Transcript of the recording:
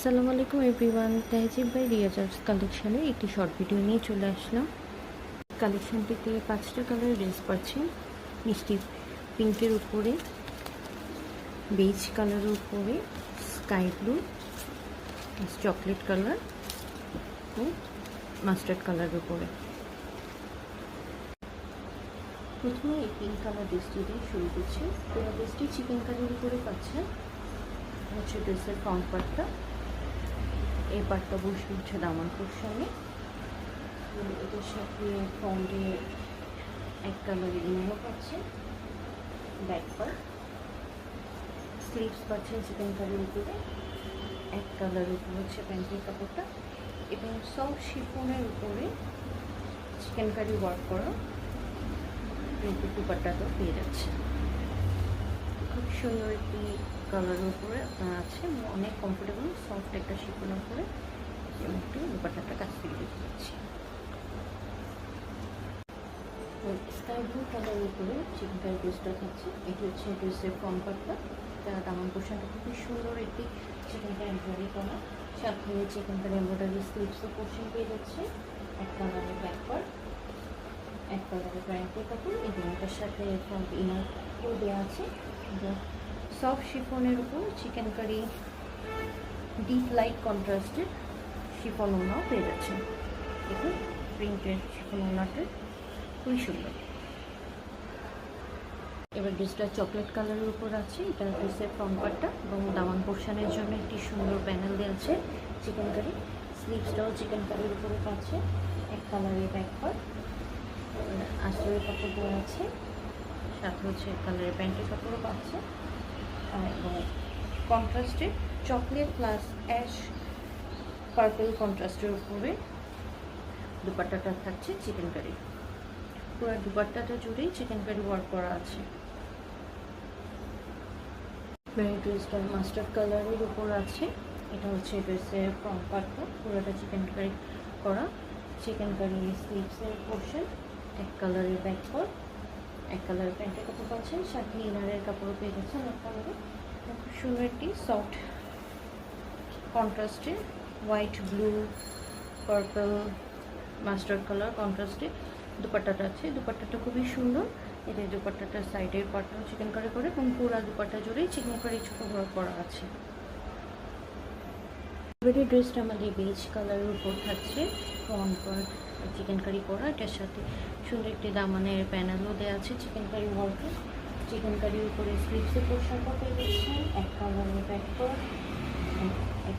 আসসালামু আলাইকুম everyone, Tehzib by রিয়াজার্স কালেকশানে একটি শর্ট ভিডিও নিয়ে চলে আসলাম। কালেকশানটিতে 5টা কালার ড্রেস পাচ্ছেন। মিষ্টি পিঙ্কের উপরে, বেজ কালারের উপরে, স্কাই ব্লু, চকলেট কালার ও মাস্টার্ড কালারের উপরে। প্রথমে এই পিঙ্ক কালার ড্রেসটি দিয়ে শুরু করছি। পুরো ড্রেসটি চিকেন কালারের উপরে পাচ্ছেন। হচ্ছে ড্রেসের ফ্রন্ট পার্টটা, এই পার্টটা বসে হচ্ছে দামান পোর্শনে। এটার সাথে ফ্রন্টে এক কালারের ইনারও পাচ্ছেন, ব্যাক পার্ট, স্লিভস পাচ্ছেন চিকেন কালারের উপরে, এক কালারের উপর হচ্ছে প্যান্টের কাপড়টা এবং সফট শিফনের উপরে চিকেন কারি ওয়ার্ক করা প্রিন্টের দুপাট্টাটাও পেয়ে যাচ্ছে। খুব সুন্দর একটি কালারের উপরে আপনার আছে, অনেক কমফোর্টেবল সফট একটা শিফনের উপরে এবং একটু দুপাট্টাটা কাছ থেকে দেখতে পাচ্ছি। স্কাই ব্লু কালারের উপরে চিকেন কারি ড্রেসটা থাকছে। এটি হচ্ছে ড্রেসের ফ্রন্ট পার্টটা, তার দামান পোর্শনটা খুবই সুন্দর একটি চিকেন কারি এমব্রয়ডারি করা, সাথে চিকেন কারি এমব্রয়ডারি স্লিভসও পোর্শন পেয়ে যাচ্ছে, এক কালারের ব্যাক পার্ট, এক কালারের প্যান্টের কাপড় এবং এটার সাথে ফ্রন্ট ইনারও দেওয়া আছে। সফট শিফনের উপর চিকেন কারি ডিপ লাইট কন্ট্রাস্টের শিফন ওনাও পেয়ে যাচ্ছে। দেখুন প্রিন্টের শিফন ওনাটা খুবই সুন্দর। এবার ড্রেসটা চকলেট কালারের উপর আছে। এটা ড্রেসের ফ্রন্ট পার্টটা এবং দামান পোর্শনের জন্য একটি সুন্দর প্যানেল দেওয়া আছে চিকেন কারি। স্লিভসটাও চিকেন কারির উপরে পাচ্ছে, এক কালারের ব্যাক পার্ট, আঁচলের কাপড় দেওয়া আছে, সাথে হচ্ছে এক কালারের প্যান্টের কাপড়ও পাচ্ছে এবং কন্ট্রাস্টে চকলেট প্লাস অ্যাশ পার্পল কন্ট্রাস্টের উপরে দুপাট্টাটা থাকছে চিকেন কারি। পুরো দুপাট্টাটা জুড়েই চিকেন কারি ওয়ার্ক করা আছে। ড্রেসটা মাস্টার্ড কালারের উপর আছে। এটা হচ্ছে ড্রেসের ফ্রন্ট পার্টটা, পুরোটা চিকেন কারি করা, চিকেন কারি স্লিভসের পোর্শন, এক কালারের ব্যাক পার্ট, এক কালারের প্যান্টের কাপড় পাচ্ছেন, সাথে ইনারের কাপড়ও পেয়ে যাচ্ছেন এক কালারে। খুব সুন্দর একটি সফট কন্ট্রাস্টে white, blue, purple, mustard colour কন্ট্রাস্টে দুপাট্টাটা আছে। দুপাট্টাটা খুবই সুন্দর। এতে দুপাট্টাটার সাইডের পার্টটাও চিকেন কারি করে এবং পুরা দুপাট্টা জুড়েই চিকেন কারি ছোটো বড় করা আছে। এবারে ড্রেসটা আমাদের বেজ কালারের উপর থাকছে, ফ্রন্ট পার্ট চিকেন কারি করা, এটার সাথে সুন্দর একটি দামানের প্যানেলও দেওয়া আছে চিকেন কারি ওয়ার্কে। চিকেন কারির উপরে স্লিভসের পোর্শনটা পেয়ে যাচ্ছেন, এক কালারের ব্যাক পার্ট, এক